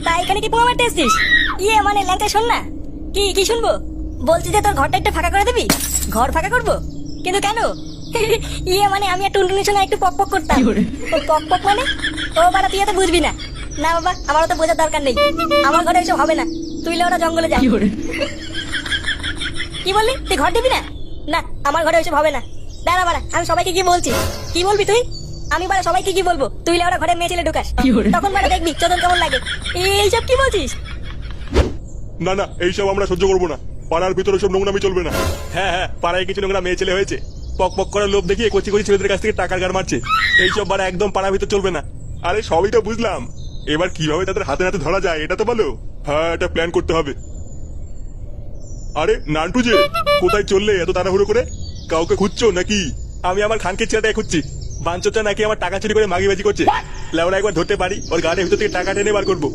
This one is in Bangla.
তা এখানে কি পোঙা মারতে এসছিস? ইয়ে মানে ল্যাংচা শোন না। কি কি শুনবো? বলছি যে তোর ঘরটা একটু ফাঁকা করে দিবি। ঘর ফাঁকা করবো? কিন্তু কেন? ইয়ে মানে আমি আর টুনটুনির সঙ্গে একটু পক পক করতাম। ও পক পক মানে? ও বাড়া তুই এত বুঝবি না। না বাবা, আমারও তো বোঝার দরকার নেই। আমার ঘরে এসব হবে না। তুই ওরা জঙ্গলে যা। কি বললি? তুই ঘর দিবি না? না, আমার ঘরে এসব হবে না। দাঁড়া বাড়া, আমি সবাইকে কি বলছি। কি বলবি তুই? আমি বাড়া সবাইকে কি বলবো তুই ওরা ঘরে মেয়ে ছেলে ঢুকাস? তখন বাড়া দেখবি চোদন কেমন লাগে। এইসব কি বলছিস? না না, এইসব আমরা সহ্য করবো না। পাড়ার ভিতরে সব নোংরামি চলবে না। হ্যাঁ হ্যাঁ, পাড়ায় কিছু নোংরা মেয়ে ছেলে হয়েছে, পক পক করার লোভ দেখিয়ে কচি কচি ছেলেদের কাছ থেকে টাকার গার মারছে। এইসব বাড়া একদম পাড়ার ভিতর চলবে না। আরে সবই তো বুঝলাম, এবার কিভাবে তাদের হাতে হাতে ধরা যায় এটা তো বলো। হ্যাঁ, এটা প্ল্যান করতে হবে। আরে নান্টু যে, কোথায় চললে এত তাড়াহুড়ো করে? কাউকে খুঁজছো নাকি? আমি আমার খানকে ছেলেটাকে খুঁজছি। বাঞ্চোটা নাকি আমার টাকা চুরি করে মাগিবাজি করছে। লেওরা একবার ধরতে পারি, ওর গাড়ির ভিতর থেকে টাকা টেনে বার করবো।